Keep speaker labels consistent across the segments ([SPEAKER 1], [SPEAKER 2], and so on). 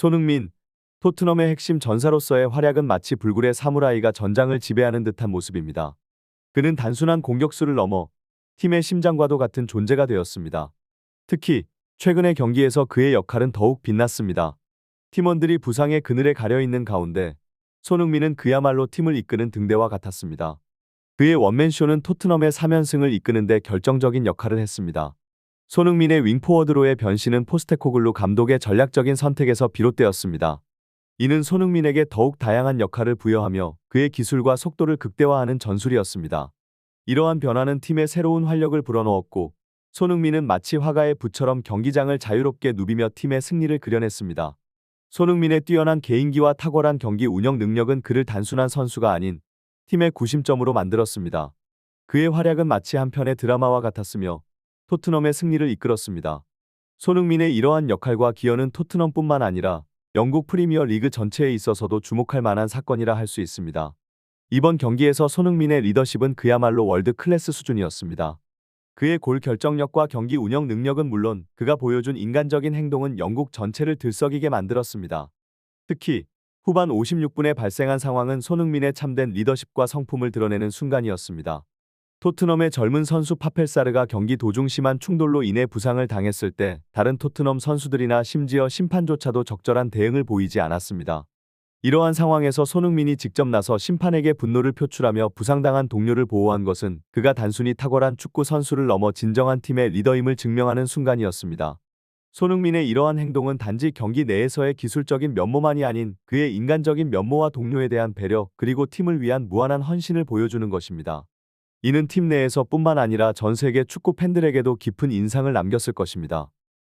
[SPEAKER 1] 손흥민, 토트넘의 핵심 전사로서의 활약은 마치 불굴의 사무라이가 전장을 지배하는 듯한 모습입니다. 그는 단순한 공격수를 넘어 팀의 심장과도 같은 존재가 되었습니다. 특히 최근의 경기에서 그의 역할은 더욱 빛났습니다. 팀원들이 부상의 그늘에 가려 있는 가운데 손흥민은 그야말로 팀을 이끄는 등대와 같았습니다. 그의 원맨쇼는 토트넘의 3연승을 이끄는 데 결정적인 역할을 했습니다. 손흥민의 윙포워드로의 변신은 포스테코글루 감독의 전략적인 선택에서 비롯되었습니다. 이는 손흥민에게 더욱 다양한 역할을 부여하며 그의 기술과 속도를 극대화하는 전술이었습니다. 이러한 변화는 팀에 새로운 활력을 불어넣었고 손흥민은 마치 화가의 붓처럼 경기장을 자유롭게 누비며 팀의 승리를 그려냈습니다. 손흥민의 뛰어난 개인기와 탁월한 경기 운영 능력은 그를 단순한 선수가 아닌 팀의 구심점으로 만들었습니다. 그의 활약은 마치 한 편의 드라마와 같았으며 토트넘의 승리를 이끌었습니다. 손흥민의 이러한 역할과 기여는 토트넘뿐만 아니라 영국 프리미어 리그 전체에 있어서도 주목할 만한 사건이라 할 수 있습니다. 이번 경기에서 손흥민의 리더십은 그야말로 월드 클래스 수준이었습니다. 그의 골 결정력과 경기 운영 능력은 물론 그가 보여준 인간적인 행동은 영국 전체를 들썩이게 만들었습니다. 특히 후반 56분에 발생한 상황은 손흥민의 참된 리더십과 성품을 드러내는 순간이었습니다. 토트넘의 젊은 선수 파펠사르가 경기 도중 심한 충돌로 인해 부상을 당했을 때 다른 토트넘 선수들이나 심지어 심판조차도 적절한 대응을 보이지 않았습니다. 이러한 상황에서 손흥민이 직접 나서 심판에게 분노를 표출하며 부상당한 동료를 보호한 것은 그가 단순히 탁월한 축구 선수를 넘어 진정한 팀의 리더임을 증명하는 순간이었습니다. 손흥민의 이러한 행동은 단지 경기 내에서의 기술적인 면모만이 아닌 그의 인간적인 면모와 동료에 대한 배려 그리고 팀을 위한 무한한 헌신을 보여주는 것입니다. 이는 팀 내에서뿐만 아니라 전 세계 축구 팬들에게도 깊은 인상을 남겼을 것입니다.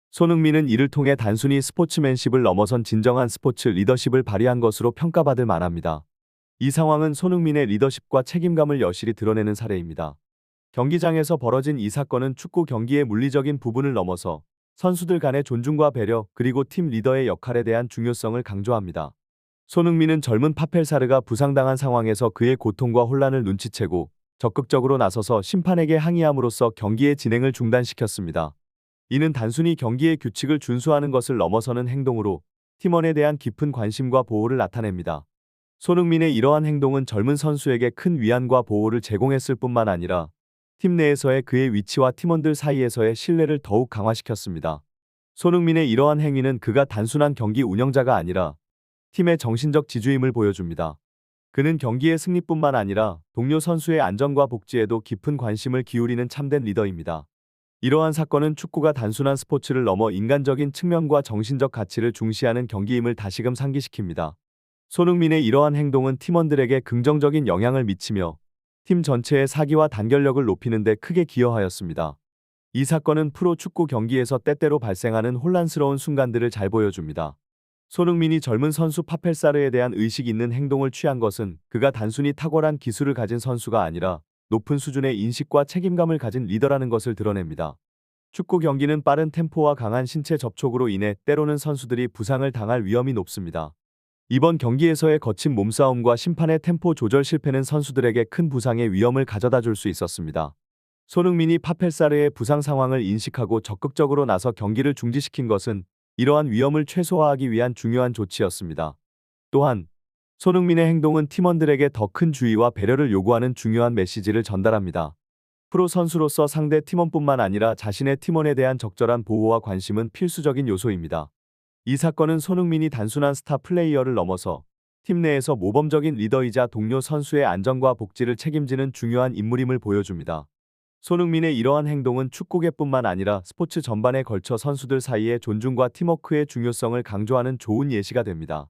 [SPEAKER 1] 손흥민은 이를 통해 단순히 스포츠맨십을 넘어선 진정한 스포츠 리더십을 발휘한 것으로 평가받을 만합니다. 이 상황은 손흥민의 리더십과 책임감을 여실히 드러내는 사례입니다. 경기장에서 벌어진 이 사건은 축구 경기의 물리적인 부분을 넘어서 선수들 간의 존중과 배려 그리고 팀 리더의 역할에 대한 중요성을 강조합니다. 손흥민은 젊은 파펠사르가 부상당한 상황에서 그의 고통과 혼란을 눈치채고 적극적으로 나서서 심판에게 항의함으로써 경기의 진행을 중단시켰습니다. 이는 단순히 경기의 규칙을 준수하는 것을 넘어서는 행동으로 팀원에 대한 깊은 관심과 보호를 나타냅니다. 손흥민의 이러한 행동은 젊은 선수에게 큰 위안과 보호를 제공했을 뿐만 아니라 팀 내에서의 그의 위치와 팀원들 사이에서의 신뢰를 더욱 강화시켰습니다. 손흥민의 이러한 행위는 그가 단순한 경기 운영자가 아니라 팀의 정신적 지주임을 보여줍니다. 그는 경기의 승리뿐만 아니라 동료 선수의 안전과 복지에도 깊은 관심을 기울이는 참된 리더입니다. 이러한 사건은 축구가 단순한 스포츠를 넘어 인간적인 측면과 정신적 가치를 중시하는 경기임을 다시금 상기시킵니다. 손흥민의 이러한 행동은 팀원들에게 긍정적인 영향을 미치며 팀 전체의 사기와 단결력을 높이는 데 크게 기여하였습니다. 이 사건은 프로 축구 경기에서 때때로 발생하는 혼란스러운 순간들을 잘 보여줍니다. 손흥민이 젊은 선수 파펠사르에 대한 의식 있는 행동을 취한 것은 그가 단순히 탁월한 기술을 가진 선수가 아니라 높은 수준의 인식과 책임감을 가진 리더라는 것을 드러냅니다. 축구 경기는 빠른 템포와 강한 신체 접촉으로 인해 때로는 선수들이 부상을 당할 위험이 높습니다. 이번 경기에서의 거친 몸싸움과 심판의 템포 조절 실패는 선수들에게 큰 부상의 위험을 가져다 줄 수 있었습니다. 손흥민이 파펠사르의 부상 상황을 인식하고 적극적으로 나서 경기를 중지시킨 것은 이러한 위험을 최소화하기 위한 중요한 조치였습니다. 또한 손흥민의 행동은 팀원들에게 더 큰 주의와 배려를 요구하는 중요한 메시지를 전달합니다. 프로 선수로서 상대 팀원뿐만 아니라 자신의 팀원에 대한 적절한 보호와 관심은 필수적인 요소입니다. 이 사건은 손흥민이 단순한 스타 플레이어를 넘어서 팀 내에서 모범적인 리더이자 동료 선수의 안전과 복지를 책임지는 중요한 인물임을 보여줍니다. 손흥민의 이러한 행동은 축구계뿐만 아니라 스포츠 전반에 걸쳐 선수들 사이의 존중과 팀워크의 중요성을 강조하는 좋은 예시가 됩니다.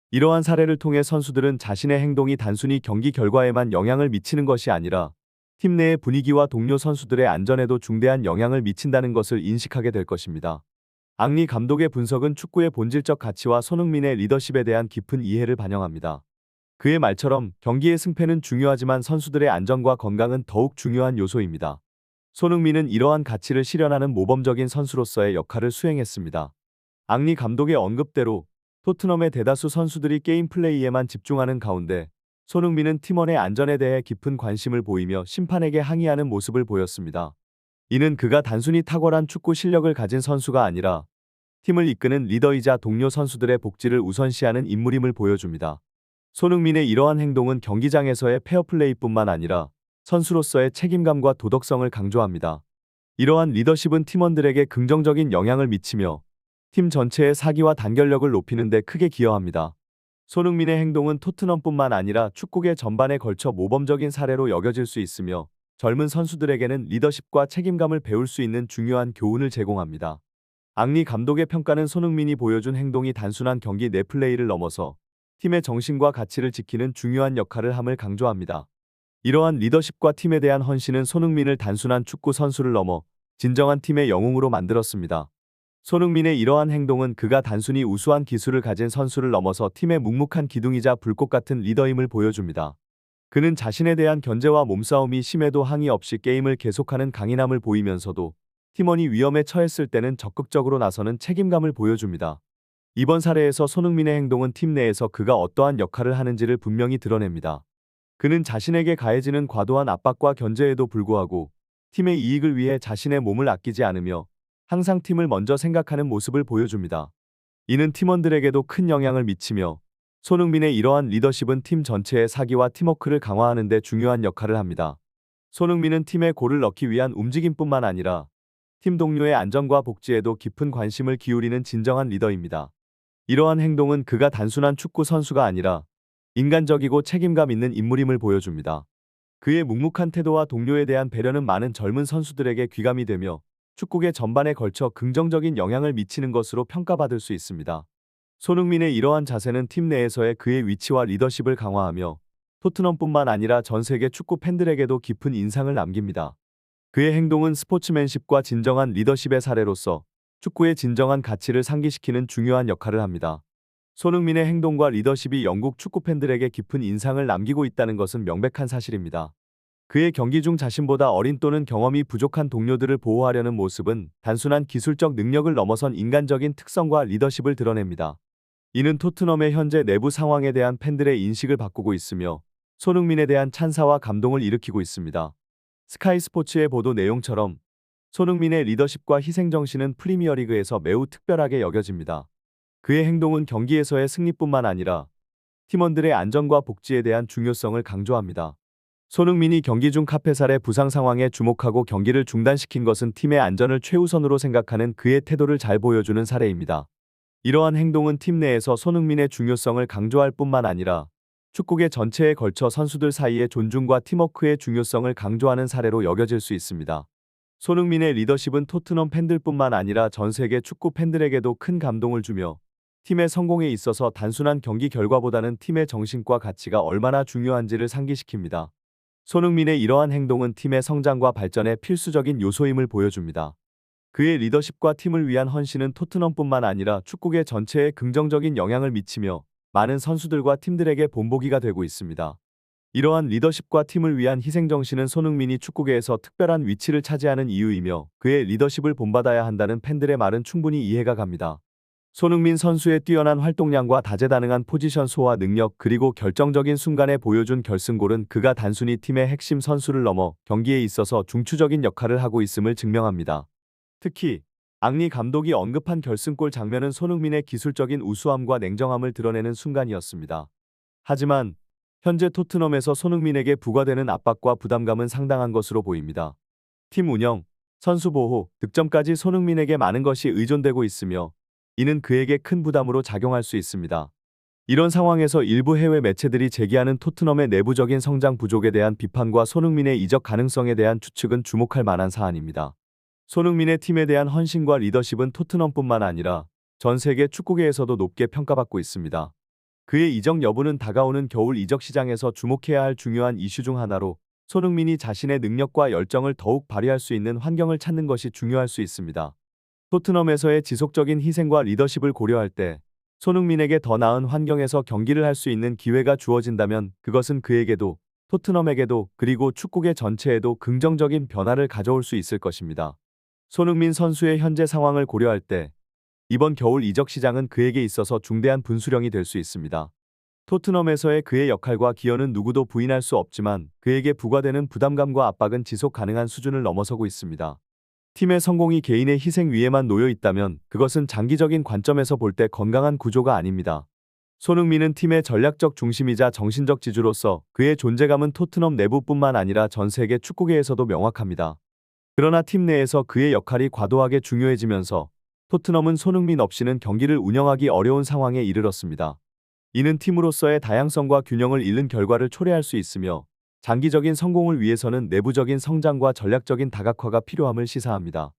[SPEAKER 1] 이러한 사례를 통해 선수들은 자신의 행동이 단순히 경기 결과에만 영향을 미치는 것이 아니라 팀 내의 분위기와 동료 선수들의 안전에도 중대한 영향을 미친다는 것을 인식하게 될 것입니다. 앙리 감독의 분석은 축구의 본질적 가치와 손흥민의 리더십에 대한 깊은 이해를 반영합니다. 그의 말처럼 경기의 승패는 중요하지만 선수들의 안전과 건강은 더욱 중요한 요소입니다. 손흥민은 이러한 가치를 실현하는 모범적인 선수로서의 역할을 수행했습니다. 앙리 감독의 언급대로 토트넘의 대다수 선수들이 게임 플레이에만 집중하는 가운데 손흥민은 팀원의 안전에 대해 깊은 관심을 보이며 심판에게 항의하는 모습을 보였습니다. 이는 그가 단순히 탁월한 축구 실력을 가진 선수가 아니라 팀을 이끄는 리더이자 동료 선수들의 복지를 우선시하는 인물임을 보여줍니다. 손흥민의 이러한 행동은 경기장에서의 페어플레이뿐만 아니라 선수로서의 책임감과 도덕성을 강조합니다. 이러한 리더십은 팀원들에게 긍정적인 영향을 미치며 팀 전체의 사기와 단결력을 높이는 데 크게 기여합니다. 손흥민의 행동은 토트넘뿐만 아니라 축구계 전반에 걸쳐 모범적인 사례로 여겨질 수 있으며 젊은 선수들에게는 리더십과 책임감을 배울 수 있는 중요한 교훈을 제공합니다. 앙리 감독의 평가는 손흥민이 보여준 행동이 단순한 경기 내 플레이를 넘어서 팀의 정신과 가치를 지키는 중요한 역할을 함을 강조합니다. 이러한 리더십과 팀에 대한 헌신은 손흥민을 단순한 축구 선수를 넘어 진정한 팀의 영웅으로 만들었습니다. 손흥민의 이러한 행동은 그가 단순히 우수한 기술을 가진 선수를 넘어서 팀의 묵묵한 기둥이자 불꽃 같은 리더임을 보여줍니다. 그는 자신에 대한 견제와 몸싸움이 심해도 항의 없이 게임을 계속하는 강인함을 보이면서도 팀원이 위험에 처했을 때는 적극적으로 나서는 책임감을 보여줍니다. 이번 사례에서 손흥민의 행동은 팀 내에서 그가 어떠한 역할을 하는지를 분명히 드러냅니다. 그는 자신에게 가해지는 과도한 압박과 견제에도 불구하고 팀의 이익을 위해 자신의 몸을 아끼지 않으며 항상 팀을 먼저 생각하는 모습을 보여줍니다. 이는 팀원들에게도 큰 영향을 미치며 손흥민의 이러한 리더십은 팀 전체의 사기와 팀워크를 강화하는 데 중요한 역할을 합니다. 손흥민은 팀에 골을 넣기 위한 움직임뿐만 아니라 팀 동료의 안전과 복지에도 깊은 관심을 기울이는 진정한 리더입니다. 이러한 행동은 그가 단순한 축구 선수가 아니라 인간적이고 책임감 있는 인물임을 보여줍니다. 그의 묵묵한 태도와 동료에 대한 배려는 많은 젊은 선수들에게 귀감이 되며 축구계 전반에 걸쳐 긍정적인 영향을 미치는 것으로 평가받을 수 있습니다. 손흥민의 이러한 자세는 팀 내에서의 그의 위치와 리더십을 강화하며 토트넘뿐만 아니라 전 세계 축구 팬들에게도 깊은 인상을 남깁니다. 그의 행동은 스포츠맨십과 진정한 리더십의 사례로서 축구의 진정한 가치를 상기시키는 중요한 역할을 합니다. 손흥민의 행동과 리더십이 영국 축구 팬들에게 깊은 인상을 남기고 있다는 것은 명백한 사실입니다. 그의 경기 중 자신보다 어린 또는 경험이 부족한 동료들을 보호하려는 모습은 단순한 기술적 능력을 넘어선 인간적인 특성과 리더십을 드러냅니다. 이는 토트넘의 현재 내부 상황에 대한 팬들의 인식을 바꾸고 있으며 손흥민에 대한 찬사와 감동을 일으키고 있습니다. 스카이 스포츠의 보도 내용처럼 손흥민의 리더십과 희생정신은 프리미어리그에서 매우 특별하게 여겨집니다. 그의 행동은 경기에서의 승리뿐만 아니라 팀원들의 안전과 복지에 대한 중요성을 강조합니다. 손흥민이 경기 중 카페살의 부상 상황에 주목하고 경기를 중단시킨 것은 팀의 안전을 최우선으로 생각하는 그의 태도를 잘 보여주는 사례입니다. 이러한 행동은 팀 내에서 손흥민의 중요성을 강조할 뿐만 아니라 축구계 전체에 걸쳐 선수들 사이의 존중과 팀워크의 중요성을 강조하는 사례로 여겨질 수 있습니다. 손흥민의 리더십은 토트넘 팬들뿐만 아니라 전 세계 축구 팬들에게도 큰 감동을 주며 팀의 성공에 있어서 단순한 경기 결과보다는 팀의 정신과 가치가 얼마나 중요한지를 상기시킵니다. 손흥민의 이러한 행동은 팀의 성장과 발전에 필수적인 요소임을 보여줍니다. 그의 리더십과 팀을 위한 헌신은 토트넘뿐만 아니라 축구계 전체에 긍정적인 영향을 미치며 많은 선수들과 팀들에게 본보기가 되고 있습니다. 이러한 리더십과 팀을 위한 희생정신은 손흥민이 축구계에서 특별한 위치를 차지하는 이유이며 그의 리더십을 본받아야 한다는 팬들의 말은 충분히 이해가 갑니다. 손흥민 선수의 뛰어난 활동량과 다재다능한 포지션 소화 능력 그리고 결정적인 순간에 보여준 결승골은 그가 단순히 팀의 핵심 선수를 넘어 경기에 있어서 중추적인 역할을 하고 있음을 증명합니다. 특히 앙리 감독이 언급한 결승골 장면은 손흥민의 기술적인 우수함과 냉정함을 드러내는 순간이었습니다. 하지만 현재 토트넘에서 손흥민에게 부과되는 압박과 부담감은 상당한 것으로 보입니다. 팀 운영, 선수 보호, 득점까지 손흥민에게 많은 것이 의존되고 있으며 이는 그에게 큰 부담으로 작용할 수 있습니다. 이런 상황에서 일부 해외 매체들이 제기하는 토트넘의 내부적인 성장 부족에 대한 비판과 손흥민의 이적 가능성에 대한 추측은 주목할 만한 사안입니다. 손흥민의 팀에 대한 헌신과 리더십은 토트넘뿐만 아니라 전 세계 축구계에서도 높게 평가받고 있습니다. 그의 이적 여부는 다가오는 겨울 이적 시장에서 주목해야 할 중요한 이슈 중 하나로 손흥민이 자신의 능력과 열정을 더욱 발휘할 수 있는 환경을 찾는 것이 중요할 수 있습니다. 토트넘에서의 지속적인 희생과 리더십을 고려할 때 손흥민에게 더 나은 환경에서 경기를 할 수 있는 기회가 주어진다면 그것은 그에게도 토트넘에게도 그리고 축구계 전체에도 긍정적인 변화를 가져올 수 있을 것입니다. 손흥민 선수의 현재 상황을 고려할 때 이번 겨울 이적 시장은 그에게 있어서 중대한 분수령이 될 수 있습니다. 토트넘에서의 그의 역할과 기여는 누구도 부인할 수 없지만 그에게 부과되는 부담감과 압박은 지속 가능한 수준을 넘어서고 있습니다. 팀의 성공이 개인의 희생 위에만 놓여 있다면 그것은 장기적인 관점에서 볼 때 건강한 구조가 아닙니다. 손흥민은 팀의 전략적 중심이자 정신적 지주로서 그의 존재감은 토트넘 내부뿐만 아니라 전 세계 축구계에서도 명확합니다. 그러나 팀 내에서 그의 역할이 과도하게 중요해지면서 토트넘은 손흥민 없이는 경기를 운영하기 어려운 상황에 이르렀습니다. 이는 팀으로서의 다양성과 균형을 잃는 결과를 초래할 수 있으며 장기적인 성공을 위해서는 내부적인 성장과 전략적인 다각화가 필요함을 시사합니다.